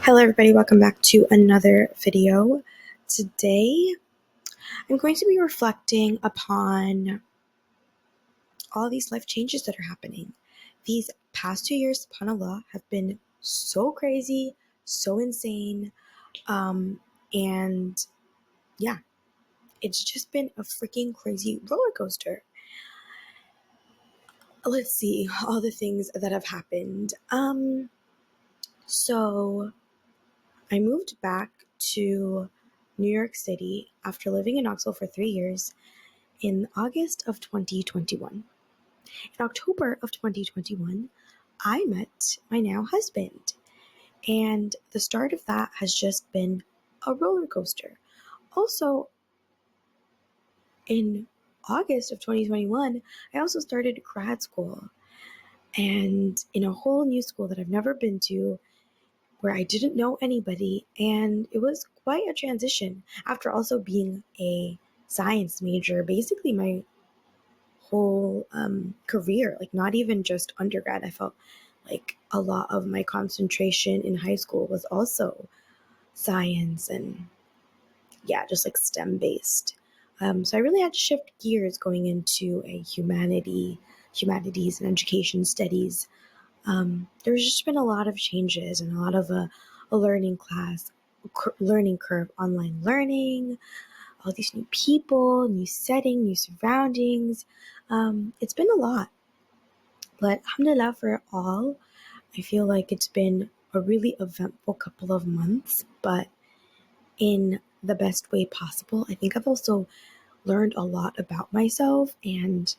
Hello everybody, welcome back to another video. Today, I'm going to be reflecting upon all these life changes that are happening. These past 2 years, subhanAllah, have been so crazy, so insane, and yeah, it's just been a freaking crazy roller coaster. Let's see, all the things that have happened. So I moved back to New York City after living in Knoxville for 3 years in August of 2021. In October of 2021, I met my now husband, and the start of that has just been a roller coaster. Also, in August of 2021, I also started grad school, and in a whole new school that I've never been to, where I didn't know anybody, and it was quite a transition after also being a science major, basically my whole career, like not even just undergrad. I felt like a lot of my concentration in high school was also science and yeah, just like STEM based. So I really had to shift gears going into a humanities and education studies. There's just been a lot of changes and a lot of a learning curve, online learning, all these new people, new setting, new surroundings. It's been a lot, but alhamdulillah for it all. I feel like it's been a really eventful couple of months, but in the best way possible. I think I've also learned a lot about myself and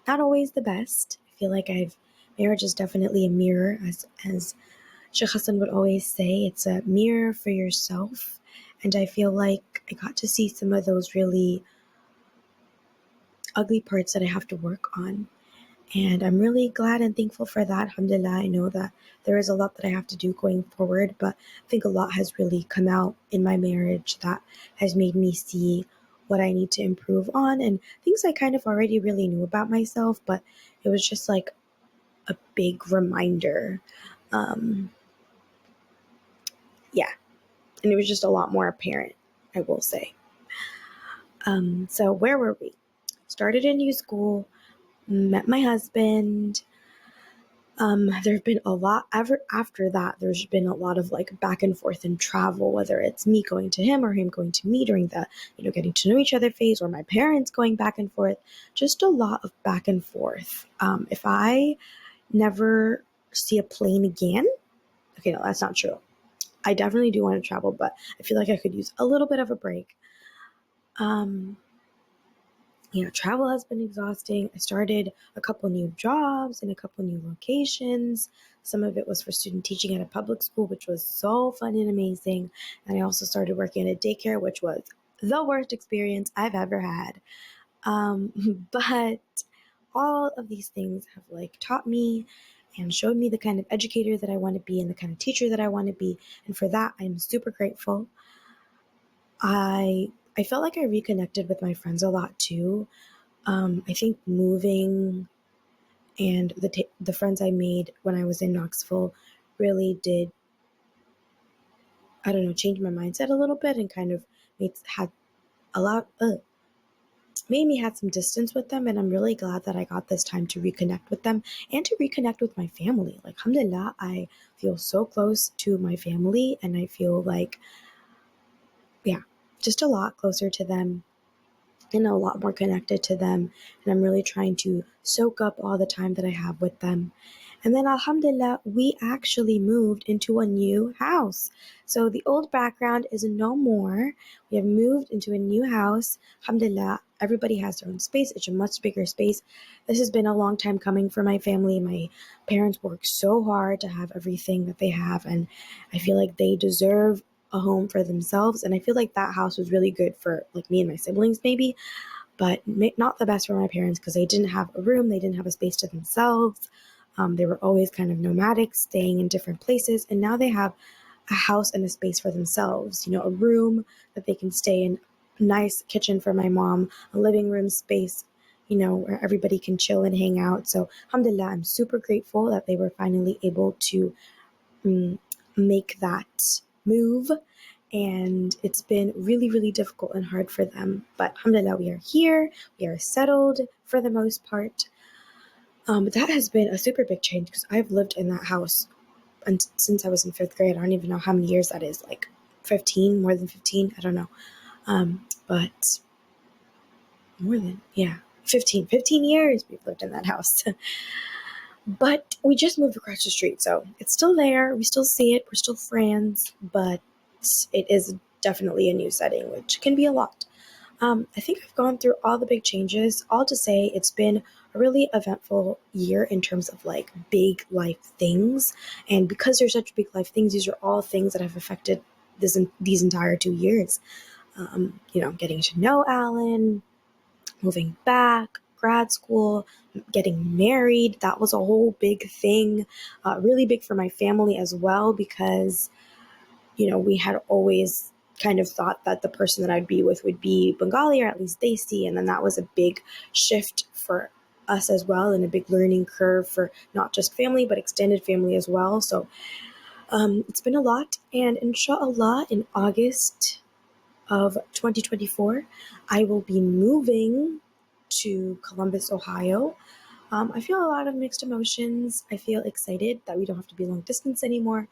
not always the best. I feel like marriage is definitely a mirror, as Sheikh Hassan would always say, it's a mirror for yourself. And I feel like I got to see some of those really ugly parts that I have to work on. And I'm really glad and thankful for that. Alhamdulillah, I know that there is a lot that I have to do going forward, but I think a lot has really come out in my marriage that has made me see what I need to improve on and things I kind of already really knew about myself, but it was just like a big reminder. Um, yeah, and it was just a lot more apparent, I will say. So where were we? Started a new school, met my husband. There have been a lot ever after that. There's been a lot of like back and forth in travel, whether it's me going to him or him going to me during the, getting to know each other phase, or my parents going back and forth. Just a lot of back and forth. If I never see a plane again, okay, no, that's not true. I definitely do want to travel, but I feel like I could use a little bit of a break. Um, travel has been exhausting. I started a couple new jobs in a couple new locations. Some of it was for student teaching at a public school, which was so fun and amazing. And I also started working at a daycare, which was the worst experience I've ever had. But all of these things have like taught me and showed me the kind of educator that I want to be and the kind of teacher that I want to be. And for that, I'm super grateful. I felt like I reconnected with my friends a lot too. I think moving and the friends I made when I was in Knoxville really did, I don't know, change my mindset a little bit and kind of had a lot, made me had some distance with them. And I'm really glad that I got this time to reconnect with them and to reconnect with my family. Like, alhamdulillah, I feel so close to my family and I feel like, yeah, just a lot closer to them and a lot more connected to them. And I'm really trying to soak up all the time that I have with them. And then, alhamdulillah, we actually moved into a new house. So the old background is no more. We have moved into a new house. Alhamdulillah, everybody has their own space. It's a much bigger space. This has been a long time coming for my family. My parents worked so hard to have everything that they have. And I feel like they deserve a home for themselves. And I feel like that house was really good for like me and my siblings maybe, but not the best for my parents because they didn't have a room. They didn't have a space to themselves. They were always kind of nomadic, staying in different places. And now they have a house and a space for themselves, a room that they can stay in, a nice kitchen for my mom, a living room space, where everybody can chill and hang out. So alhamdulillah, I'm super grateful that they were finally able to make that move, and it's been really, really difficult and hard for them. But alhamdulillah, we are here, we are settled for the most part. That has been a super big change because I've lived in that house since I was in fifth grade. I don't even know how many years that is, like 15, more than 15, I don't know. But more than, yeah, 15 years we've lived in that house. But we just moved across the street, so it's still there. We still see it. We're still friends, but it is definitely a new setting, which can be a lot. I think I've gone through all the big changes, all to say it's been a really eventful year in terms of like big life things. And because there's such big life things, these are all things that have affected these entire 2 years. Getting to know Alan, moving back, grad school, getting married. That was a whole big thing, really big for my family as well, because, we had always kind of thought that the person that I'd be with would be Bengali, or at least Desi. And then that was a big shift for us as well, and a big learning curve for not just family, but extended family as well. So it's been a lot. And inshallah, in August of 2024, I will be moving to Columbus, Ohio. I feel a lot of mixed emotions. I feel excited that we don't have to be long distance anymore.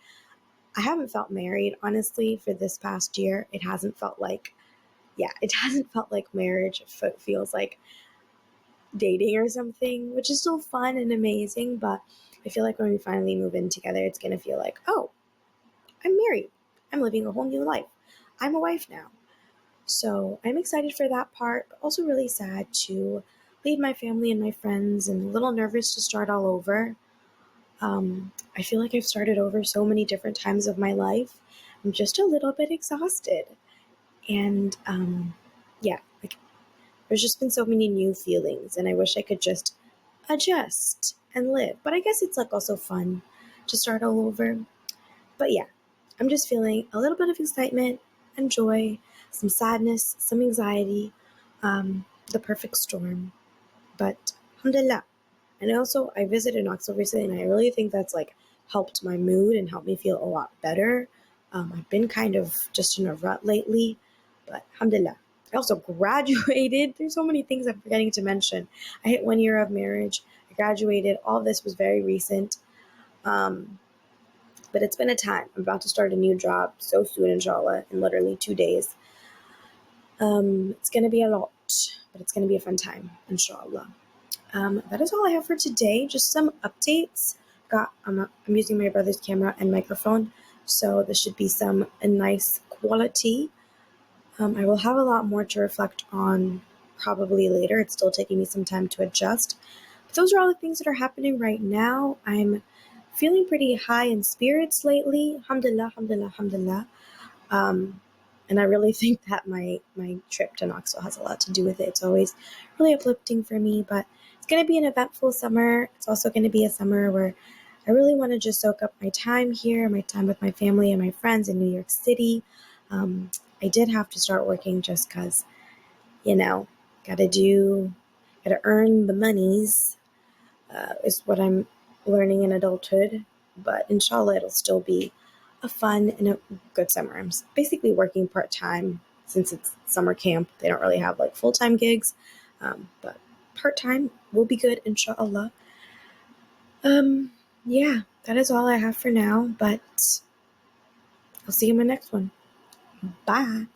I haven't felt married, honestly, for this past year. It hasn't felt like marriage. It feels like dating or something, which is still fun and amazing. But I feel like when we finally move in together, it's going to feel like, oh, I'm married. I'm living a whole new life. I'm a wife now. So I'm excited for that part, but also really sad to leave my family and my friends, and a little nervous to start all over. I feel like I've started over so many different times of my life. I'm just a little bit exhausted. And yeah, like there's just been so many new feelings, and I wish I could just adjust and live. But I guess it's like also fun to start all over. But yeah, I'm just feeling a little bit of excitement and joy, some sadness, some anxiety, the perfect storm. But alhamdulillah. And also, I visited Knoxville recently, and I really think that's like helped my mood and helped me feel a lot better. I've been kind of just in a rut lately, but alhamdulillah. I also graduated. There's so many things I'm forgetting to mention. I hit 1 year of marriage. I graduated. All of this was very recent. Um, but it's been a time. I'm about to start a new job so soon, inshallah, in literally 2 days. It's going to be a lot, but it's going to be a fun time, inshallah. That is all I have for today. Just some updates. I'm using my brother's camera and microphone, so this should be a nice quality. I will have a lot more to reflect on probably later. It's still taking me some time to adjust. But those are all the things that are happening right now. I'm feeling pretty high in spirits lately. Alhamdulillah, alhamdulillah, alhamdulillah. And I really think that my trip to Knoxville has a lot to do with it. It's always really uplifting for me, but it's going to be an eventful summer. It's also going to be a summer where I really want to just soak up my time here, my time with my family and my friends in New York City. I did have to start working just because, gotta earn the monies, is what I'm learning in adulthood. But inshallah, it'll still be a fun and a good summer. I'm basically working part-time since it's summer camp. They don't really have like full-time gigs, but part-time will be good, inshallah. Yeah, that is all I have for now, but I'll see you in my next one. Bye.